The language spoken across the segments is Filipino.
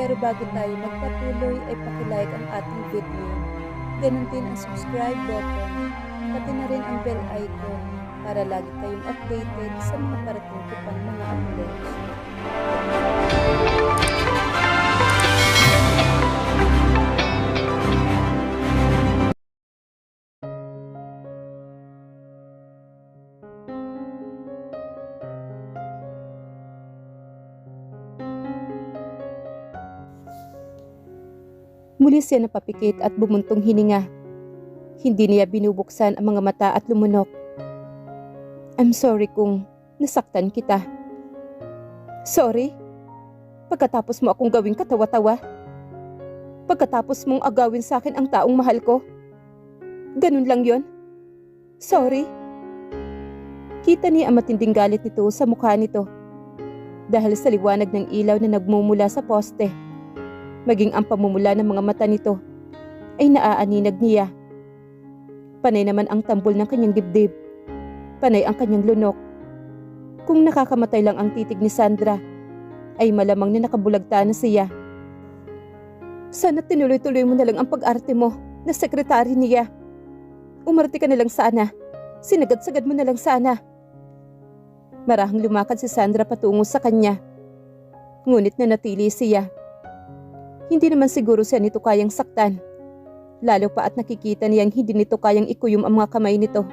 Pero bago tayo magpatuloy ay pakilike ang ating video. Ganun din ang subscribe button, pati na rin ang bell icon para lagi kayong updated sa mga parating ko pang mga uploads. Muli siya napapikit at bumuntong hininga. Hindi niya binubuksan ang mga mata at lumunok. I'm sorry kung nasaktan kita. Sorry? Pagkatapos mo akong gawing katawa-tawa? Pagkatapos mong agawin sa akin ang taong mahal ko? Ganun lang yon? Sorry? Kita niya ang matinding galit nito sa mukha nito dahil sa liwanag ng ilaw na nagmumula sa poste. Maging ang pamumula ng mga mata nito ay naaaninag niya. Panay naman ang tambol ng kanyang dibdib. Panay ang kanyang lunok. Kung nakakamatay lang ang titig ni Sandra, ay malamang na nakabulagta na siya. Sana tinuloy-tuloy mo na lang ang pag-arte mo na sekretary niya. Umarte ka na lang sana. Sinagad-sagad mo na lang sana. Marahang lumakad si Sandra patungo sa kanya. Ngunit nanatili siya. Hindi naman siguro siya nito kayang saktan. Lalo pa at nakikita niyang hindi nito kayang ikuyom ang mga kamay nito.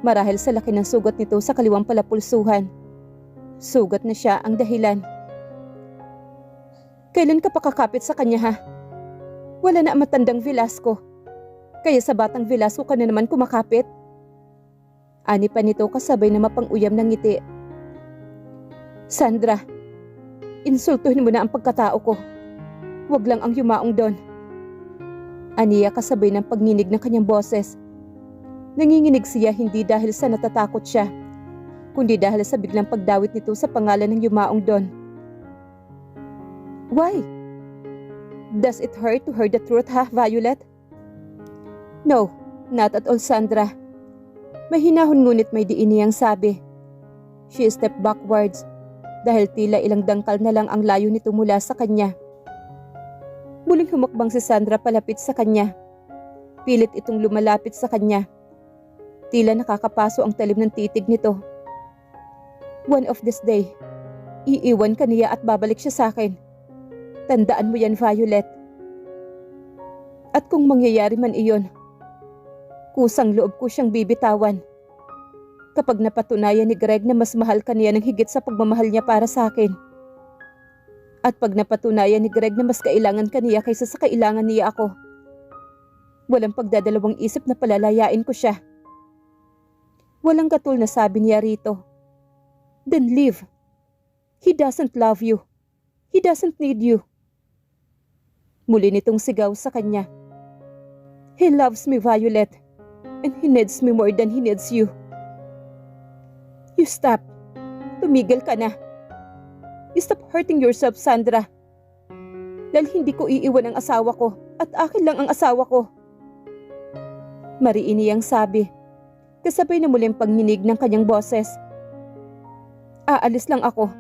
Marahil sa laki ng sugat nito sa kaliwang palapulsuhan. Sugat na siya ang dahilan. Kailan ka pa kakapit sa kanya ha? Wala na ang matandang Velasco. Kaya sa batang Velasco ka na naman kumakapit. Ani pa nito kasabay na mapang-uyam ng ngiti. Sandra, insultuhin mo na ang pagkatao ko. Huwag lang ang yumaong doon. Aniya kasabay ng pagninig ng kanyang boses. Nanginginig siya hindi dahil sa natatakot siya, kundi dahil sa biglang pagdawit nito sa pangalan ng yumaong doon. Why? Does it hurt to hear the truth ha, Violet? No, not at all, Sandra. Mahinahon ngunit may diin niyang sabi. She stepped backwards dahil tila ilang dangkal na lang ang layo nito mula sa kanya. Muling humakbang si Sandra palapit sa kanya. Pilit itong lumalapit sa kanya. Tila nakakapaso ang talim ng titig nito. One of this day, iiwan ka niya at babalik siya sa akin. Tandaan mo yan, Violet. At kung mangyayari man iyon, kusang loob ko siyang bibitawan. Kapag napatunayan ni Greg na mas mahal ka niya ng higit sa pagmamahal niya para sa akin. At pag napatunayan ni Greg na mas kailangan ka niya kaysa sa kailangan niya ako, walang pagdadalawang isip na palalayain ko siya. Walang katul na sabi niya rito. Then leave. He doesn't love you. He doesn't need you. Muli nitong sigaw sa kanya. He loves me, Violet. And he needs me more than he needs you. You stop. Tumigil ka na. You stop hurting yourself, Sandra. Dahil hindi ko iiwan ang asawa ko at akin lang ang asawa ko. Mariin niyang sabi, kasabay na muling pagninig ng kanyang boses. Aalis lang ako.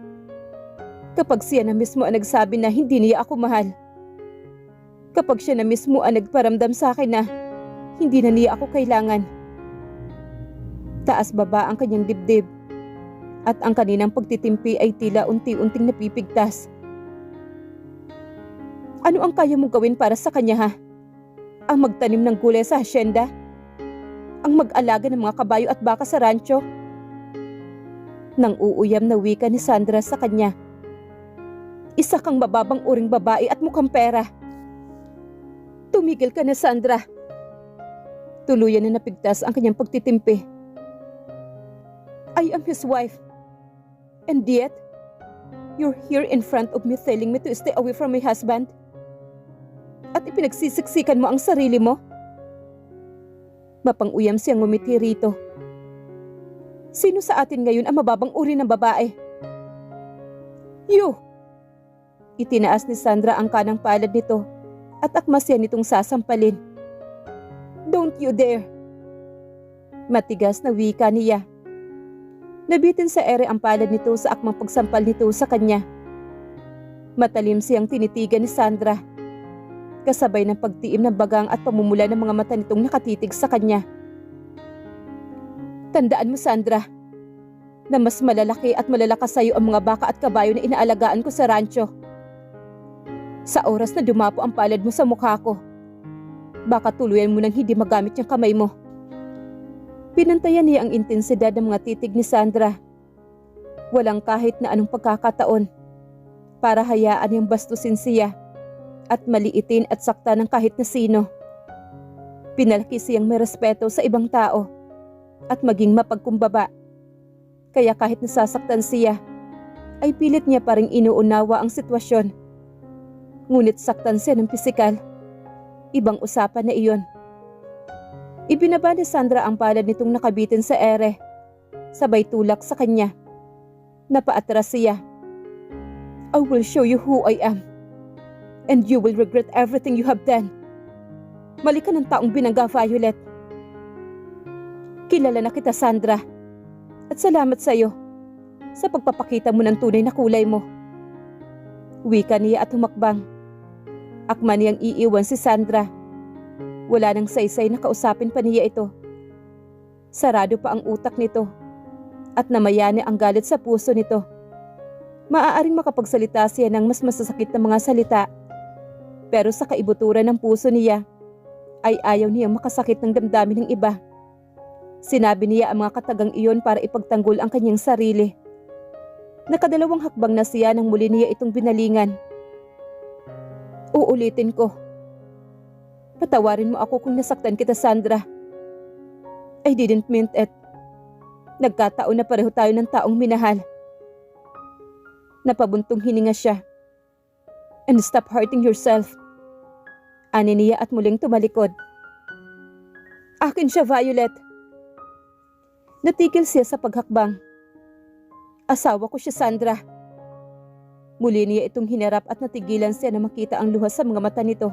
Kapag siya na mismo ang nagsabi na hindi niya ako mahal. Kapag siya na mismo ang nagparamdam sa akin na hindi na niya ako kailangan. Taas baba ang kanyang dibdib. At ang kaninang pagtitimpi ay tila unti-unting napipigtas. Ano ang kaya mong gawin para sa kanya ha? Ang magtanim ng gulay sa hasyenda? Ang mag-alaga ng mga kabayo at baka sa rancho? Nang uuyam na wika ni Sandra sa kanya. Isa kang mababang uring babae at mukhang pera. Tumigil ka na, Sandra. Tuluyan na napigtas ang kanyang pagtitimpi. I am his wife. And yet, you're here in front of me telling me to stay away from my husband? At ipinagsisiksikan mo ang sarili mo? Mapang-uyam siyang ngumiti rito. Sino sa atin ngayon ang mababang uri ng babae? You! Itinaas ni Sandra ang kanang palad nito at akma siya nitong sasampalin. Don't you dare! Matigas na wika niya. Nabitin sa ere ang palad nito sa akmang pagsampal nito sa kanya. Matalim siyang tinitigan ni Sandra, kasabay ng pagtiim ng bagang at pamumula ng mga mata nitong nakatitig sa kanya. Tandaan mo, Sandra, na mas malalaki at malalakas sa iyo ang mga baka at kabayo na inaalagaan ko sa rancho. Sa oras na dumapo ang palad mo sa mukha ko, baka tuluyan mo nang hindi magamit yung kamay mo. Pinantayan niya ang intensidad ng mga titig ni Sandra. Walang kahit na anong pagkakataon para hayaan niyang bastusin siya at maliitin at sakta ng kahit na sino. Pinalaki siyang may respeto sa ibang tao at maging mapagkumbaba. Kaya kahit nasasaktan siya, ay pilit niya pa ring inuunawa ang sitwasyon. Ngunit saktan siya ng pisikal. Ibang usapan na iyon. Ibinaba ni Sandra ang palad nitong nakabitin sa ere, sabay tulak sa kanya. Napaatras siya. I will show you who I am, and you will regret everything you have done. Mali ka ng taong binangga, Violet. Kilala na kita, Sandra, at salamat sa iyo sa pagpapakita mo ng tunay na kulay mo. Wika niya at humakbang. Akma niyang iiwan si Sandra. Wala nang saysay na kausapin pa niya ito. Sarado pa ang utak nito at namayani ang galit sa puso nito. Maaaring makapagsalita siya ng mas masasakit na mga salita, pero sa kaibuturan ng puso niya ay ayaw niyang makasakit ng damdamin ng iba. Sinabi niya ang mga katagang iyon para ipagtanggol ang kanyang sarili. Nakadalawang hakbang na siya nang muli niya itong binalingan. Uulitin ko. Patawarin mo ako kung nasaktan kita, Sandra. I didn't mean it. Nagkataon na pareho tayo ng taong minahal. Napabuntong hininga siya. And stop hurting yourself. Ani niya at muling tumalikod. Akin siya, Violet. Natigil siya sa paghakbang. Asawa ko siya, Sandra. Muli niya itong hinarap at natigilan siya na makita ang luha sa mga mata nito.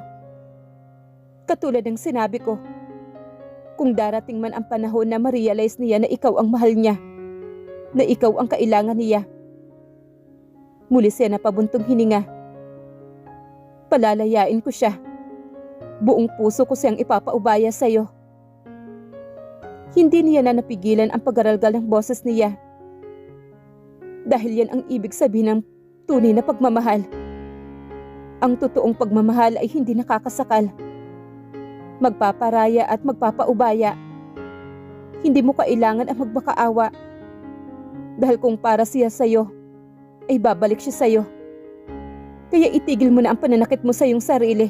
Katulad ng sinabi ko, kung darating man ang panahon na ma-realize niya na ikaw ang mahal niya, na ikaw ang kailangan niya. Muli siya na pabuntong hininga. Palalayain ko siya. Buong puso ko siyang ipapaubaya sa iyo. Hindi niya na napigilan ang paggaralgal ng boses niya. Dahil yan ang ibig sabihin ng tunay na pagmamahal. Ang totoong pagmamahal ay hindi nakakasakal. Magpaparaya at magpapaubaya. Hindi mo kailangan ang magbakaawa. Dahil kung para siya sa'yo, ay babalik siya sa'yo. Kaya itigil mo na ang pananakit mo sa iyong sarili.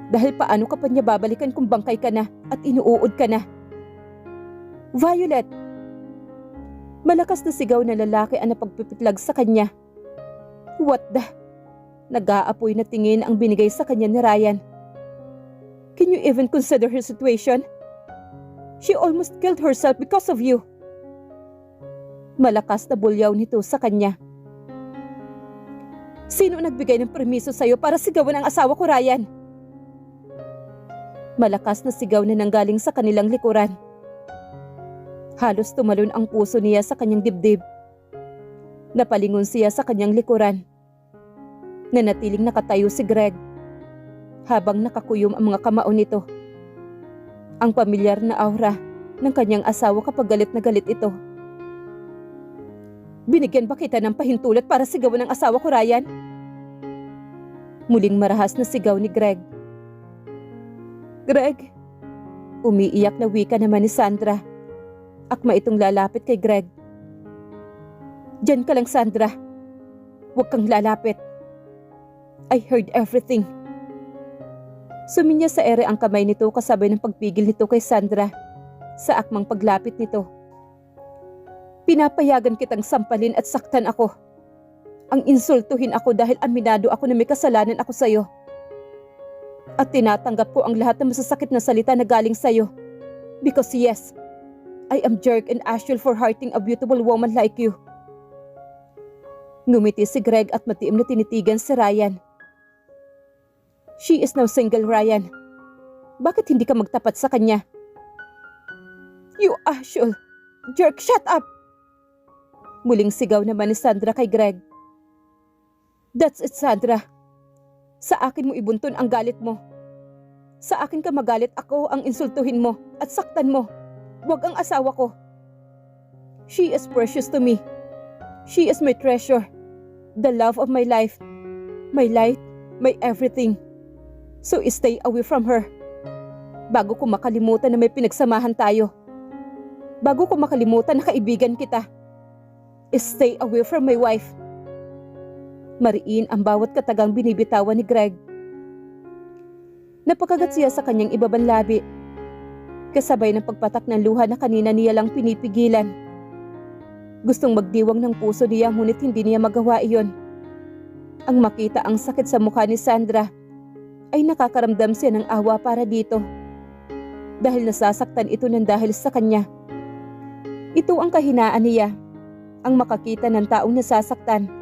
Dahil paano ka pa niya babalikan kung bangkay ka na at inuuod ka na? Violet! Malakas na sigaw na lalaki ang napagpipitlag sa kanya. What the? Nag-aapoy na tingin ang binigay sa kanya ni Ryan. Can you even consider her situation? She almost killed herself because of you. Malakas na bulyaw nito sa kanya. Sino nagbigay ng permiso sa'yo para sigawan ang asawa ko, Ryan? Malakas na sigaw na nanggaling sa kanilang likuran. Halos tumalon ang puso niya sa kanyang dibdib. Napalingon siya sa kanyang likuran. Nanatiling nakatayo si Greg habang nakakuyom ang mga kamao nito. Ang pamilyar na aura ng kanyang asawa kapag galit na galit ito. Binigyan ba kita ng pahintulot para sigawan ng asawa ko, Ryan? Muling marahas na sigaw ni Greg. Greg! Umiiyak na wika naman ni Sandra. Akma itong lalapit kay Greg. Diyan ka lang, Sandra. Huwag kang lalapit. I heard everything. Suminya sa ere ang kamay nito kasabay ng pagpigil nito kay Sandra sa akmang paglapit nito. Pinapayagan kitang sampalin at saktan ako. Ang insultuhin ako dahil aminado ako na may kasalanan ako sa'yo. At tinatanggap ko ang lahat ng masasakit na salita na galing sa'yo. Because yes, I am jerk and actual for hurting a beautiful woman like you. Ngumiti si Greg at matiim na tinitigan si Ryan. She is now single, Ryan. Bakit hindi ka magtapat sa kanya? You actual jerk, shut up! Muling sigaw naman ni Sandra kay Greg. That's it, Sandra. Sa akin mo ibunton ang galit mo. Sa akin ka magalit, ako ang insultuhin mo at saktan mo. Huwag ang asawa ko. She is precious to me. She is my treasure. The love of my life. My light, my everything. So stay away from her. Bago ko makalimutan na may pinagsamahan tayo. Bago ko makalimutan na kaibigan kita. Stay away from my wife. Mariin ang bawat katagang binibitawan ni Greg. Napakagat siya sa kanyang ibabang labi. Kasabay ng pagpatak ng luha na kanina niya lang pinipigilan. Gustong magdiwang ng puso niya ngunit hindi niya magawa iyon. Ang makita ang sakit sa mukha ni Sandra ay nakakaramdam siya ng awa para dito. Dahil nasasaktan ito ng dahil sa kanya. Ito ang kahinaan niya, ang makakita ng taong nasasaktan.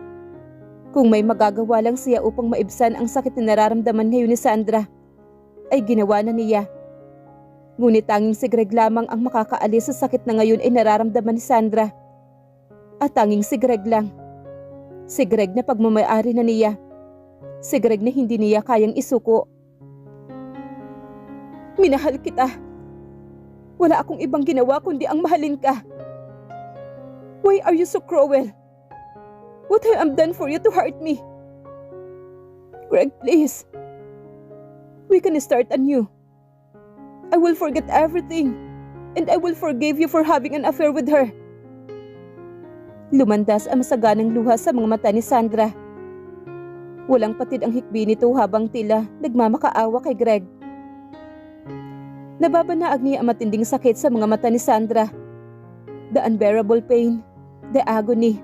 Kung may magagawa lang siya upang maibsan ang sakit na nararamdaman ngayon ni Sandra, ay ginawa na niya. Ngunit tanging si Greg lamang ang makakaalis sa sakit na ngayon ay nararamdaman ni Sandra. At tanging si Greg lang. Si Greg na pagmamayari na niya. Si Greg na hindi niya kayang isuko. Minahal kita. Wala akong ibang ginawa kundi ang mahalin ka. Why are you so cruel? What have I done for you to hurt me? Greg, please. We can start anew. I will forget everything, and I will forgive you for having an affair with her. Lumandas ang masaganang luha sa mga mata ni Sandra. Walang patid ang hikbi nito habang tila nagmamakaawa kay Greg. Nababanaag niya ang matinding sakit sa mga mata ni Sandra. The unbearable pain, the agony.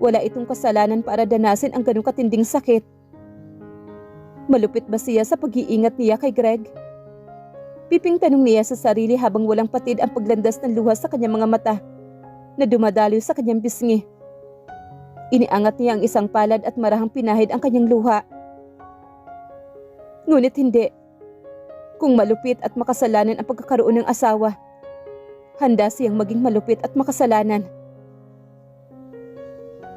Wala itong kasalanan para danasin ang ganong katinding sakit. Malupit ba siya sa pag-iingat niya kay Greg? Piping tanong niya sa sarili habang walang patid ang paglandas ng luha sa kanyang mga mata na dumadaloy sa kanyang pisngi. Iniangat niya ang isang palad at marahang pinahid ang kanyang luha. Ngunit hindi. Kung malupit at makasalanan ang pagkakaroon ng asawa, handa siyang maging malupit at makasalanan.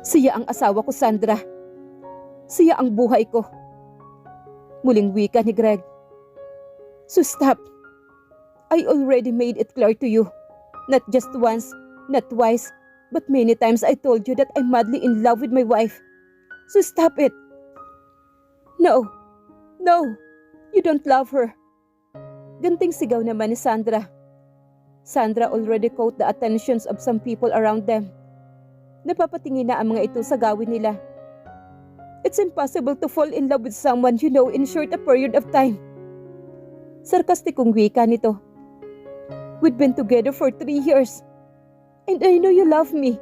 Siya ang asawa ko, Sandra. Siya ang buhay ko. Muling wika ni Greg. So stop. I already made it clear to you. Not just once, not twice, but many times I told you that I'm madly in love with my wife. So stop it. No. No. You don't love her. Ganting sigaw naman ni Sandra. Sandra already caught the attentions of some people around them. Napapatingin na ang mga ito sa gawin nila. It's impossible to fall in love with someone you know in short a period of time. Sarkastikong wika nito. We've been together for 3 years. And I know you love me.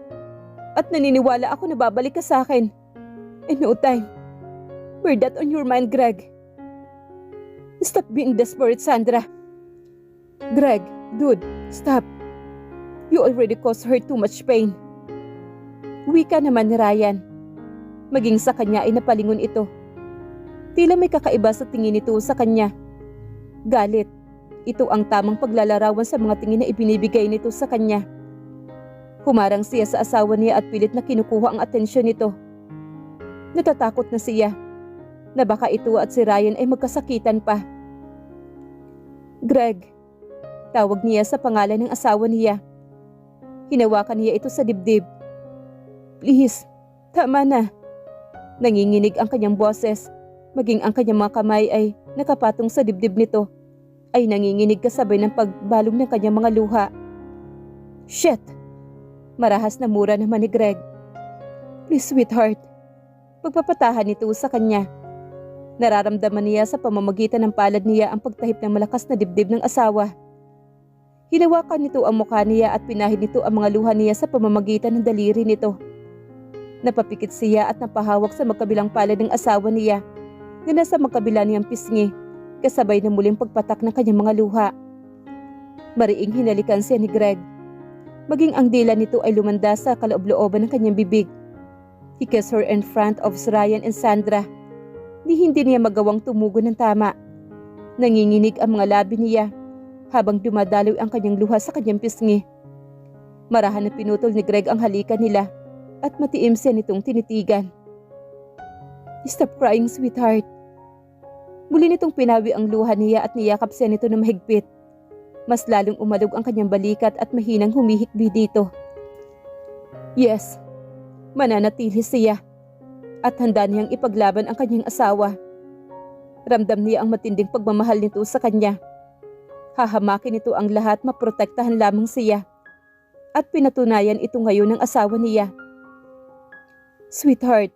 At naniniwala ako na babalik ka sa akin. In no time. Bear that on your mind, Greg. Stop being desperate, Sandra. Greg, dude, stop. You already caused her too much pain. Wika naman ni Ryan. Maging sa kanya ay napalingon ito. Tila may kakaiba sa tingin nito sa kanya. Galit. Ito ang tamang paglalarawan sa mga tingin na ibinibigay nito sa kanya. Humarang siya sa asawa niya at pilit na kinukuha ang atensyon nito. Natatakot na siya na baka ito at si Ryan ay magkasakitan pa. Greg, tawag niya sa pangalan ng asawa niya. Hinawakan niya ito sa dibdib. Please, tama na. Nanginginig ang kanyang boses, maging ang kanyang mga kamay ay nakapatong sa dibdib nito, ay nanginginig kasabay ng pagbalong ng kanyang mga luha. Shit! Marahas na mura naman ni Greg. Please, sweetheart. Pagpapatahan nito sa kanya. Nararamdaman niya sa pamamagitan ng palad niya ang pagtahip ng malakas na dibdib ng asawa. Hinawakan nito ang mukha niya at pinahid nito ang mga luha niya sa pamamagitan ng daliri nito. Napapikit siya at napahawak sa magkabilang palad ng asawa niya na nasa magkabila niyang pisngi, kasabay ng muling pagpatak ng kanyang mga luha. Mariing hinalikan siya ni Greg. Maging ang dila nito ay lumanda sa kaloob-looban ng kanyang bibig. He kissed her in front of Ryan and Sandra. Hindi niya magawang tumugo ng tama. Nanginginig ang mga labi niya habang dumadaloy ang kanyang luha sa kanyang pisngi. Marahan na pinutol ni Greg ang halikan nila at matiim siya nitong tinitigan. Stop crying, sweetheart. Muli nitong pinawi ang luha niya at niyakap siya nito na mahigpit. Mas lalong umalog ang kanyang balikat at mahinang humihikbi dito. Yes, mananatili siya at handa niyang ipaglaban ang kanyang asawa. Ramdam niya ang matinding pagmamahal nito sa kanya. Hahamakin nito ang lahat, maprotektahan lamang siya. At pinatunayan ito ngayon ng asawa niya. Sweetheart,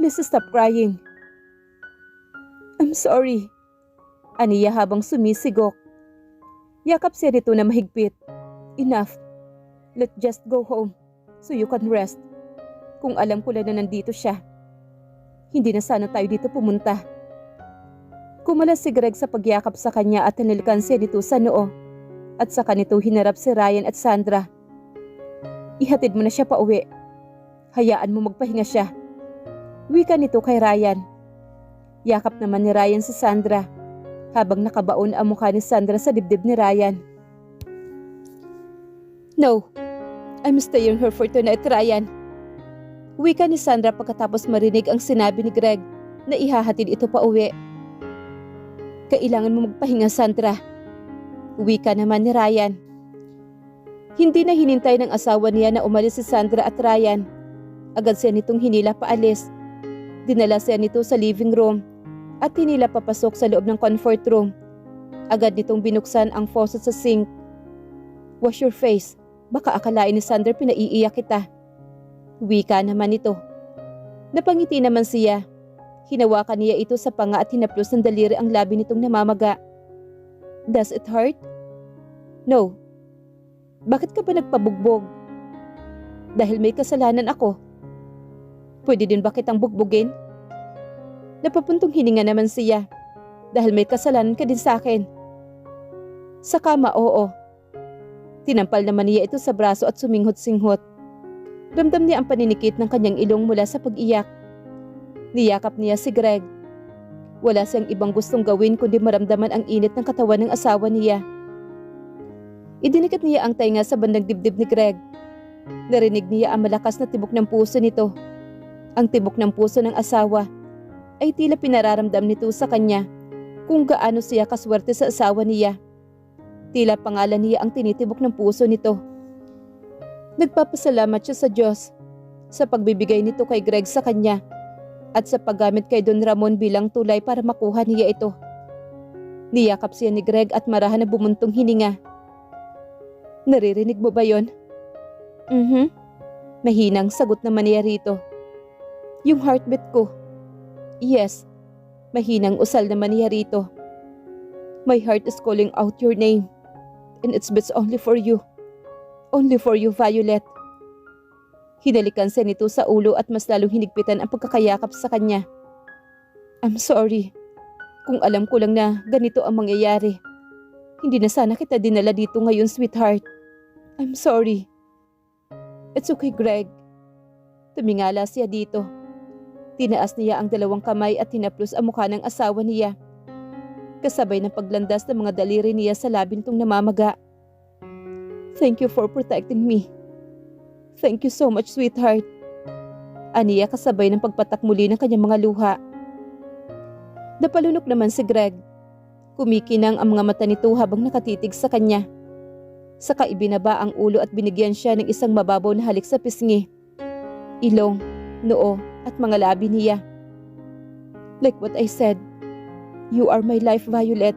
please stop crying. I'm sorry. Aniya habang sumisigok. Yakap siya nito na mahigpit. Enough. Let's just go home so you can rest. Kung alam ko lang na nandito siya, hindi na sana tayo dito pumunta. Kumalas si Greg sa pagyakap sa kanya at tinilkan siya nito sa noo. At saka nito hinarap si Ryan at Sandra. Ihatid mo na siya pa uwi. Hayaan mo magpahinga siya. Wika nito kay Ryan. Yakap naman ni Ryan si Sandra habang nakabaon ang mukha ni Sandra sa dibdib ni Ryan. No, I'm staying here for tonight, Ryan. Wika ni Sandra pagkatapos marinig ang sinabi ni Greg na ihahatid ito pa uwi. Kailangan mo magpahinga, Sandra. Wika naman ni Ryan. Hindi na hinintay ng asawa niya na umalis si Sandra at Ryan. Agad siya nitong hinila paalis. Dinala siya nito sa living room at hinila papasok sa loob ng comfort room. Agad nitong binuksan ang faucet sa sink. Wash your face. Baka akalain ni Sandra pinaiiyak kita. Wika naman ito. Napangiti naman siya. Hinawakan niya ito sa panga at hinaplos ng daliri ang labi nitong namamaga. Does it hurt? No. Bakit ka ba nagpabugbog? Dahil may kasalanan ako. Pwede din ba kitang bugbugin? Napapuntong hininga naman siya. Dahil may kasalanan ka din sa akin. Sa kama, oo. Tinampal naman niya ito sa braso at suminghot-singhot. Ramdam niya ang paninikit ng kanyang ilong mula sa pag-iyak. Niyakap niya si Greg. Wala siyang ibang gustong gawin kundi maramdaman ang init ng katawan ng asawa niya. Idinikit niya ang tainga sa bandang dibdib ni Greg. Narinig niya ang malakas na tibok ng puso nito. Ang tibok ng puso ng asawa ay tila pinararamdam nito sa kanya kung gaano siya kaswerte sa asawa niya. Tila pangalan niya ang tinitibok ng puso nito. Nagpapasalamat siya sa Diyos sa pagbibigay nito kay Greg sa kanya at sa paggamit kay Don Ramon bilang tulay para makuha niya ito. Niyakap siya ni Greg at marahan na bumuntong hininga. Naririnig mo ba yon? Mahinang sagot naman niya rito. Yung heartbeat ko. Yes. Mahinang usal naman niya rito. My heart is calling out your name. And it's beats only for you. Only for you, Violet. Hinalikan siya nito sa ulo at mas lalong hinigpitan ang pagkakayakap sa kanya. I'm sorry. Kung alam ko lang na ganito ang mangyayari, hindi na sana kita dinala dito ngayon, sweetheart. I'm sorry. It's okay, Greg. Tumingala siya dito. Tinaas niya ang dalawang kamay at hinaplos ang mukha ng asawa niya. Kasabay ng paglandas ng mga daliri niya sa labi nitong namamaga. Thank you for protecting me. Thank you so much, sweetheart. Aniya kasabay ng pagpatak muli ng kanyang mga luha. Napalunok naman si Greg. Kumikinang ang mga mata nito habang nakatitig sa kanya. Saka ibinaba ang ulo at binigyan siya ng isang mababaw na halik sa pisngi, ilong, noo at mga labi niya. Like what I said, you are my life, Violet.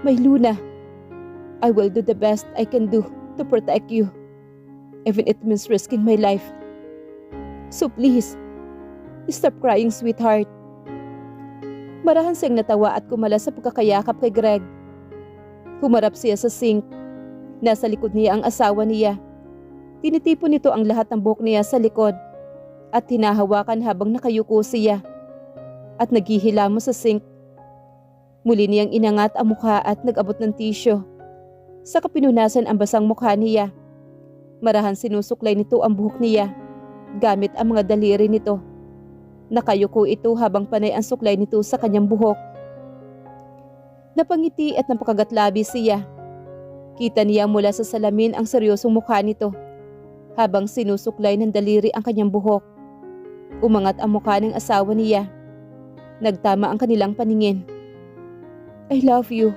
My Luna. I will do the best I can do to protect you. Even it means risking my life. So please, stop crying, sweetheart. Marahan siyang natawa at kumala sa pagkakayakap kay Greg. Humarap siya sa sink. Nasa likod niya ang asawa niya. Tinitipon nito ang lahat ng buhok niya sa likod at hinahawakan habang nakayuko siya at naghihilamos sa sink. Muli niyang inangat ang mukha at nag-abot ng tisyo. Saka pinunasan ang basang mukha niya. Marahan sinusuklay nito ang buhok niya gamit ang mga daliri nito. Nakayuko ito habang panay ang suklay nito sa kanyang buhok. Napangiti at napakagatlabi siya. Kita niya mula sa salamin ang seryosong mukha nito habang sinusuklay ng daliri ang kanyang buhok. Umangat ang mukha ng asawa niya. Nagtama ang kanilang paningin. I love you,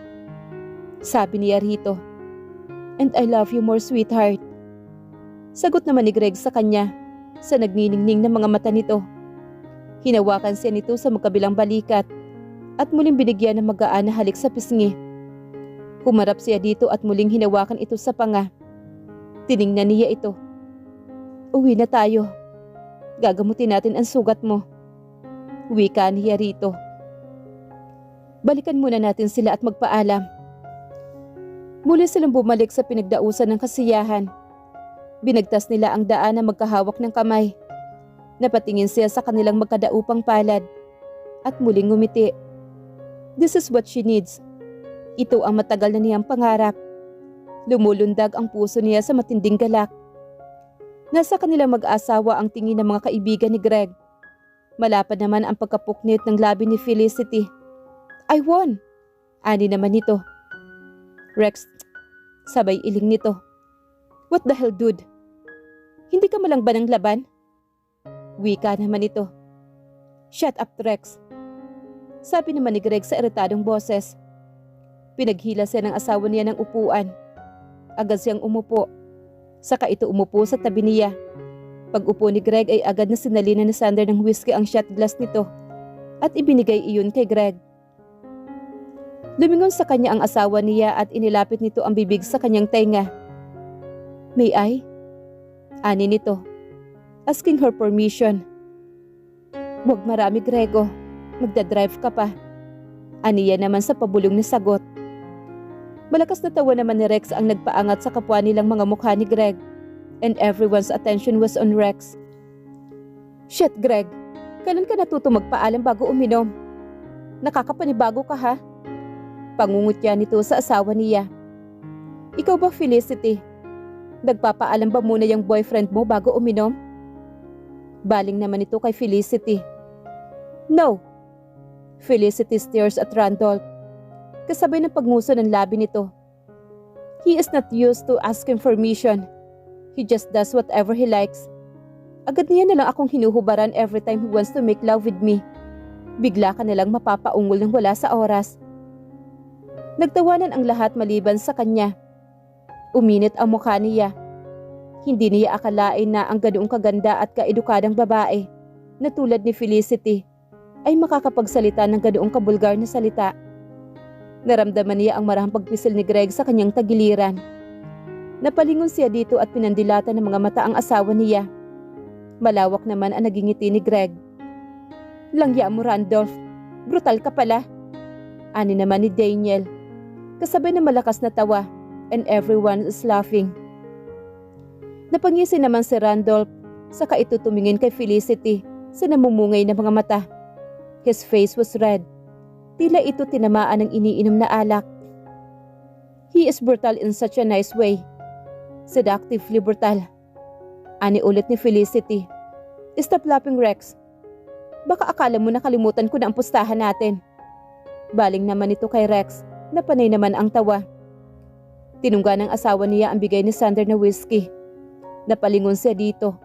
sabi niya rito. And I love you more, sweetheart. Sagot naman ni Greg sa kanya sa nagniningning ng mga mata nito. Hinawakan siya nito sa magkabilang balikat at muling binigyan ng magaan na halik sa pisngi. Humarap siya dito at muling hinawakan ito sa panga. Tiningnan niya ito. Uwi na tayo. Gagamutin natin ang sugat mo. Wika niya rito. Balikan muna natin sila at magpaalam. Muli silang bumalik sa pinagdausan ng kasiyahan. Binagtas nila ang daan na magkahawak ng kamay. Napatingin siya sa kanilang magkadaupang palad at muling ngumiti. This is what she needs. Ito ang matagal na niyang pangarap. Lumulundag ang puso niya sa matinding galak. Nasa kanilang mag-asawa ang tingin ng mga kaibigan ni Greg. Malapad naman ang pagkapuknit ng labi ni Felicity. I won! Ani naman nito. Rex, sabay iling nito. What the hell, dude? Hindi ka malang ba ng laban? Wika naman ito. Shut up, Rex. Sabi naman ni Greg sa iritadong boses. Pinaghila siya ng asawa niya ng upuan. Agad siyang umupo. Saka ito umupo sa tabi niya. Pag upo ni Greg ay agad na sinalina ni Sander ng whiskey ang shot glass nito at ibinigay iyon kay Greg. Lumingon sa kanya ang asawa niya at inilapit nito ang bibig sa kanyang tenga. May I? Ani nito. Asking her permission. Huwag marami, Grego. Magdadrive ka pa. Aniya naman sa pabulong na sagot. Malakas na tawa naman ni Rex ang nagpaangat sa kapwa nilang mga mukha ni Greg. And everyone's attention was on Rex. Shit, Greg. Kailan ka natuto magpaalam bago uminom? Nakakapanibago ka, ha? Pangungutya nito sa asawa niya. Ikaw ba, Felicity? Nagpapaalam ba muna yung boyfriend mo bago uminom? Baling naman ito kay Felicity. No. Felicity stares at Randolph. Kasabay ng pagnguso ng labi nito. He is not used to asking permission. He just does whatever he likes. Agad niya na lang akong hinuhubaran every time he wants to make love with me. Bigla ka na lang mapapaungol ng wala sa oras. Nagtawanan ang lahat maliban sa kanya. Uminit ang mukha niya. Hindi niya akalain na ang ganoong kaganda at kaedukadang babae na tulad ni Felicity ay makakapagsalita ng ganoong kabulgar na salita. Naramdaman niya ang marahang pagpisil ni Greg sa kanyang tagiliran. Napalingon siya dito at pinandilatan ng mga mata ang asawa niya. Malawak naman ang naging ngiti ni Greg. Langya mo, Randolph. Brutal ka pala. Ani naman ni Daniel. Kasabay ng malakas na tawa and everyone is laughing. Napangisi naman si Randolph, saka ito tumingin kay Felicity sa namumungay na mga mata. His face was red. Tila ito tinamaan ng iniinom na alak. He is brutal in such a nice way. Seductively brutal. Ani ulit ni Felicity. Stop laughing, Rex. Baka akala mo nakalimutan ko na ang pustahan natin. Baling naman ito kay Rex, na panay naman ang tawa. Tinungga ng asawa niya ang bigay ni Sander na whiskey. Napalingon siya dito.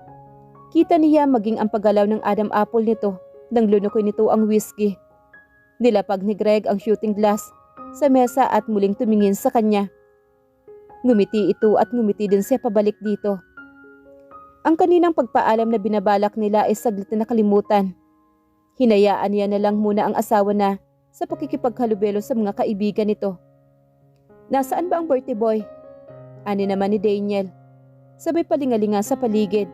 Kita niya maging ang paggalaw ng Adam apple nito nang lunukoy nito ang whiskey. Nilapag ni Greg ang shooting glass sa mesa at muling tumingin sa kanya. Ngumiti ito at ngumiti din siya pabalik dito. Ang kaninang pagpaalam na binabalak nila ay saglit na nakalimutan. Hinayaan niya na lang muna ang asawa na sa pakikipaghalubelo sa mga kaibigan nito. Nasaan ba ang birthday boy? Ani naman ni Daniel. Sabay palingalinga sa paligid.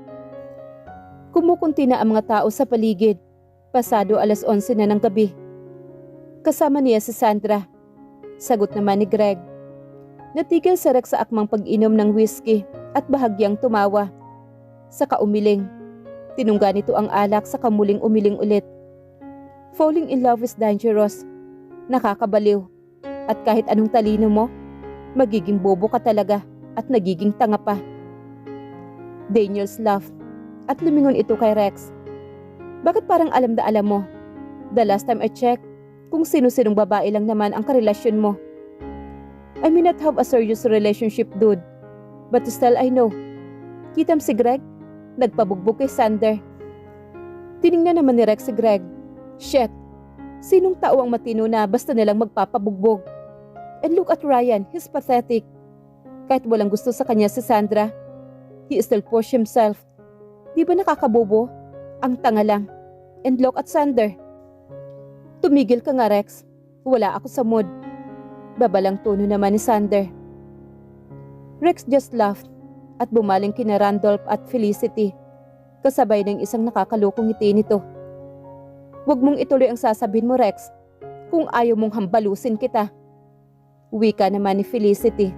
Kumukunti na ang mga tao sa paligid. Pasado 11:00 na ng gabi. Kasama niya si Sandra. Sagot naman ni Greg. Natigil si Rex sa akmang pag-inom ng whiskey at bahagyang tumawa. Saka umiling. Tinungga nito ang alak saka muling umiling ulit. Falling in love is dangerous. Nakakabaliw. At kahit anong talino mo, magiging bobo ka talaga at nagiging tanga pa. Daniels laughed at lumingon ito kay Rex. Bakit parang alam na alam mo? The last time I checked, kung sino-sinong babae lang naman ang karelasyon mo. I may not have a serious relationship, dude. But still I know. Kitam si Greg, nagpabugbog kay Sander. Tiningnan naman ni Rex si Greg. Shit, sinong tao ang matino na basta nilang magpapabugbog? And look at Ryan, he's pathetic. Kahit walang gusto sa kanya si Sandra, he still push himself. Di ba nakakabobo? Ang tanga lang. And look at Sander. Tumigil ka nga, Rex. Wala ako sa mood. Babalang tono naman ni Sander. Rex just laughed at bumaling kina Randolph at Felicity, kasabay ng isang nakakalokong ngiti nito. Huwag mong ituloy ang sasabihin mo, Rex, kung ayaw mong hambalusin kita. Wika naman ni Felicity,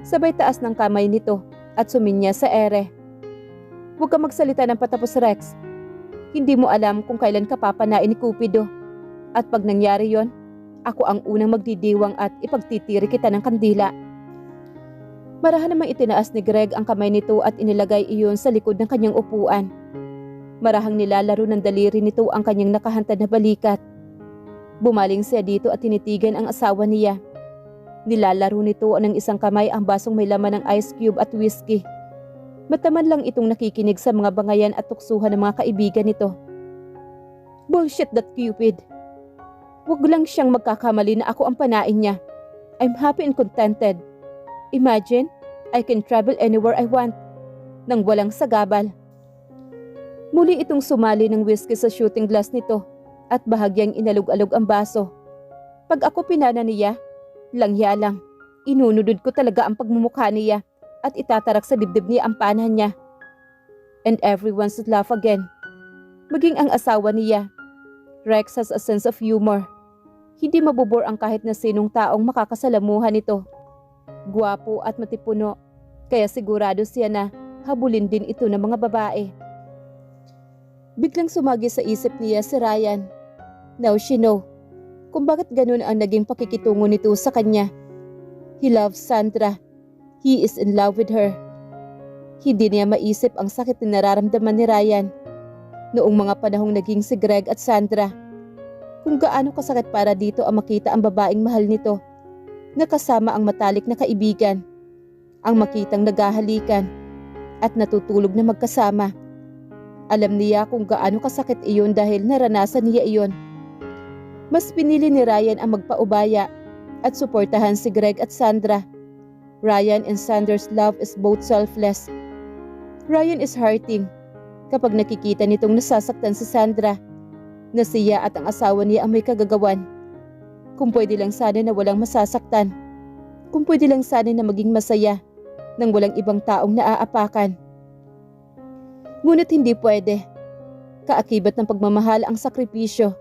sabay taas ng kamay nito at suminya sa ere. Huwag ka magsalita ng patapos, Rex. Hindi mo alam kung kailan ka papanain ni Cupido. At pag nangyari yon, ako ang unang magdidiwang at ipagtitiri kita ng kandila. Marahan namang itinaas ni Greg ang kamay nito at inilagay iyon sa likod ng kanyang upuan. Marahang nilalaro ng daliri nito ang kanyang nakahantad na balikat. Bumaling siya dito at tinitigan ang asawa niya. Nilalaro nito ng isang kamay ang basong may laman ng ice cube at whiskey. Mataman lang itong nakikinig sa mga bangayan at tuksuhan ng mga kaibigan nito. Bullshit that Cupid. Huwag lang siyang magkakamali na ako ang panain niya. I'm happy and contented. Imagine, I can travel anywhere I want nang walang sagabal. Muli itong sumali ng whiskey sa shooting glass nito at bahagyang inalog-alog ang baso. Pag ako pinana niya, langya lang, inunudod ko talaga ang pagmumukha niya at itatarak sa dibdib niya ang panahan niya. And everyone should laugh again. Maging ang asawa niya. Rex has a sense of humor. Hindi mabubor ang kahit na sinong taong makakasalamuhan nito. Guwapo at matipuno, kaya sigurado siya na habulin din ito ng mga babae. Biglang sumagi sa isip niya si Ryan. Now she know kung bakit ganun ang naging pakikitungo nito sa kanya. He loves Sandra. He is in love with her. Hindi niya maisip ang sakit na nararamdaman ni Ryan noong mga panahong naging si Greg at Sandra. Kung gaano kasakit para dito ang makita ang babaeng mahal nito na kasama ang matalik na kaibigan, ang makitang naghahalikan at natutulog na magkasama. Alam niya kung gaano kasakit iyon dahil naranasan niya iyon. Mas pinili ni Ryan ang magpaubaya at suportahan si Greg at Sandra. Ryan and Sandra's love is both selfless. Ryan is hurting kapag nakikita nitong nasasaktan si Sandra, na siya at ang asawa niya ang may kagagawan. Kung pwede lang sana na walang masasaktan. Kung pwede lang sana na maging masaya nang walang ibang taong naaapakan. Ngunit hindi pwede. Kaakibat ng pagmamahal ang sakripisyo.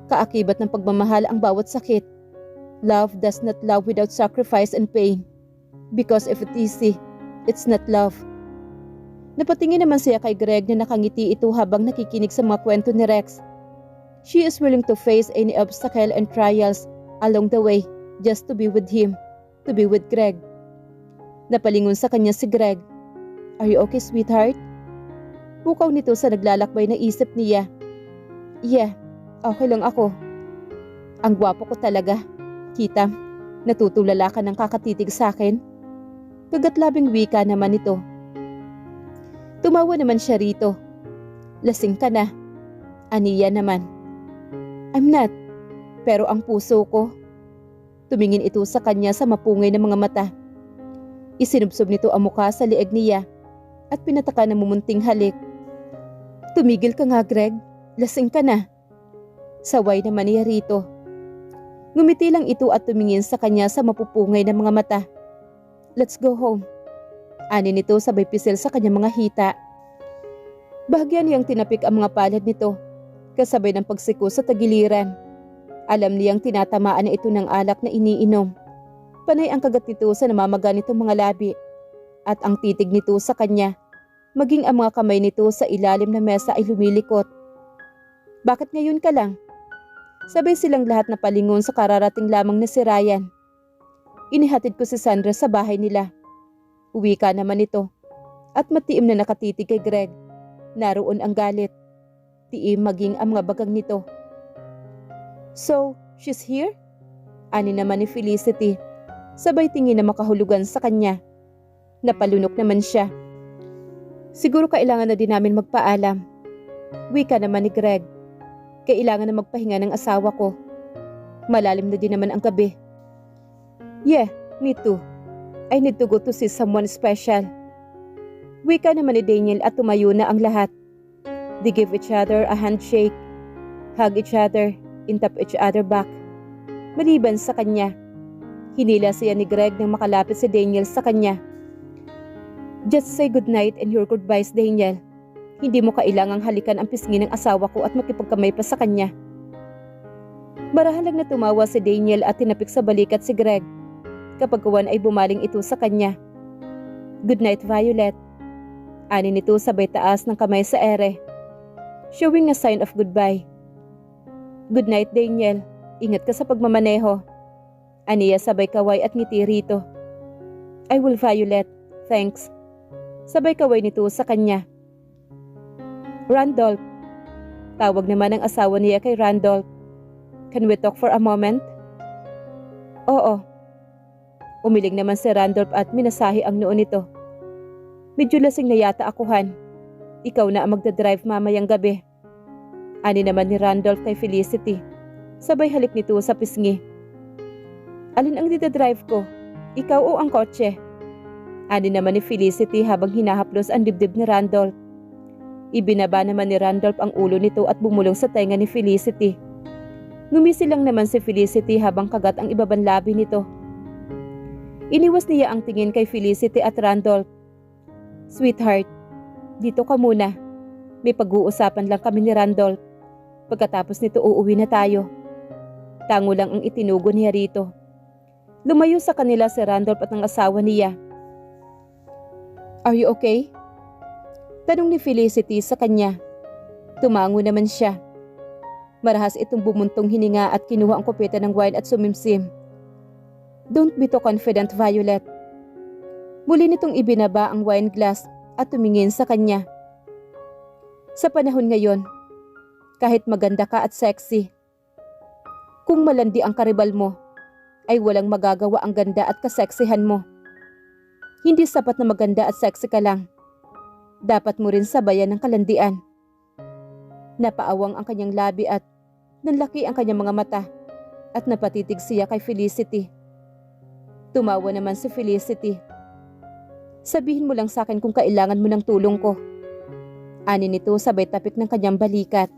Kaakibat ng pagmamahal ang bawat sakit. Love does not love without sacrifice and pain. Because if it's easy, it's not love. Napatingin naman siya kay Greg na nakangiti ito habang nakikinig sa mga kwento ni Rex. She is willing to face any obstacle and trials along the way just to be with him, to be with Greg. Napalingon sa kanya si Greg. Are you okay, sweetheart? Bukaw nito sa naglalakbay na isip niya. Yeah, okay lang ako. Ang gwapo ko talaga. Kita, natutulala ka ng kakatitig sa akin. Kagatlabing wika naman ito. Tumawa naman siya rito. Lasing ka na. Aniya naman. I'm not. Pero ang puso ko. Tumingin ito sa kanya sa mapungay ng mga mata. Isinubsob nito ang mukha sa lieg niya at pinataka ng mumunting halik. Tumigil ka nga, Greg. Lasing ka na. Saway naman niya rito. Ngumiti lang ito at tumingin sa kanya sa mapupungay ng mga mata. Let's go home. Ani nito sabay pisil sa kanyang mga hita. Bahagyan niyang tinapik ang mga palad nito, kasabay ng pagsiko sa tagiliran. Alam niyang tinatamaan na ito ng alak na iniinom. Panay ang kagat nito sa namamaga nitong mga labi. At ang titig nito sa kanya, maging ang mga kamay nito sa ilalim ng mesa ay lumilikot. Bakit ngayon ka lang? Sabay silang lahat na palingon sa kararating lamang na si Ryan. Inihatid ko si Sandra sa bahay nila. Uwi ka naman ito. At matiim na nakatitig kay Greg. Naroon ang galit. Tiim maging ang mga bagang nito. So, she's here? Ani naman ni Felicity. Sabay tingin na makahulugan sa kanya. Napalunok naman siya. Siguro kailangan na din namin magpaalam. Wika naman ni Greg. Kailangan na magpahinga ng asawa ko. Malalim na din naman ang gabi. Yeah, me too. I need to go to see someone special. Wika naman ni Daniel at tumayo na ang lahat. They give each other a handshake, hug each other, and tap each other back. Maliban sa kanya, hinila siya ni Greg nang makalapit si Daniel sa kanya. Just say goodnight and your goodbyes, Daniel. Hindi mo kailangang halikan ang pisngi ng asawa ko at makipagkamay pa sa kanya. Marahan lang na tumawa si Daniel at tinapik sa balikat si Greg. Kapag kawan ay bumaling ito sa kanya. Good night, Violet. Ani nito sabay taas ng kamay sa ere, showing a sign of goodbye. Good night, Daniel. Ingat ka sa pagmamaneho. Aniya sabay kaway at ngiti rito. I will, Violet. Thanks. Sabay kaway nito sa kanya. Randolph. Tawag naman ang asawa niya kay Randolph. Can we talk for a moment? Oo. Umiling naman si Randolph at minasahi ang noo nito. Medyo lasing na yata akuhan. Ikaw na ang magdadrive mamayang gabi. Ani naman ni Randolph kay Felicity. Sabay halik nito sa pisngi. Alin ang didadrive ko? Ikaw o ang kotse? Ani naman ni Felicity habang hinahaplos ang dibdib ni Randolph. Ibinaba naman ni Randolph ang ulo nito at bumulong sa tenga ni Felicity. Ngumisi lang naman si Felicity habang kagat ang ibabang labi nito. Iniwas niya ang tingin kay Felicity at Randolph. Sweetheart, dito ka muna. May pag-uusapan lang kami ni Randolph. Pagkatapos nito uuwi na tayo. Tango lang ang itinugo niya rito. Lumayo sa kanila si Randolph at ang asawa niya. Are you okay? Tanong ni Felicity sa kanya. Tumango naman siya. Marahas itong bumuntong hininga at kinuha ang kopeta ng wine at sumimsim. Don't be too confident, Violet. Muli nitong ibinaba ang wine glass at tumingin sa kanya. Sa panahon ngayon, kahit maganda ka at sexy, kung malandi ang karibal mo, ay walang magagawa ang ganda at kaseksihan mo. Hindi sapat na maganda at sexy ka lang. Dapat mo rin sabayan ng kalandian. Napaawang ang kanyang labi at nanlaki ang kanyang mga mata at napatitig siya kay Felicity. Tumawa naman si Felicity. Sabihin mo lang sa akin kung kailangan mo ng tulong ko. Ani nito sabay tapik ng kanyang balikat.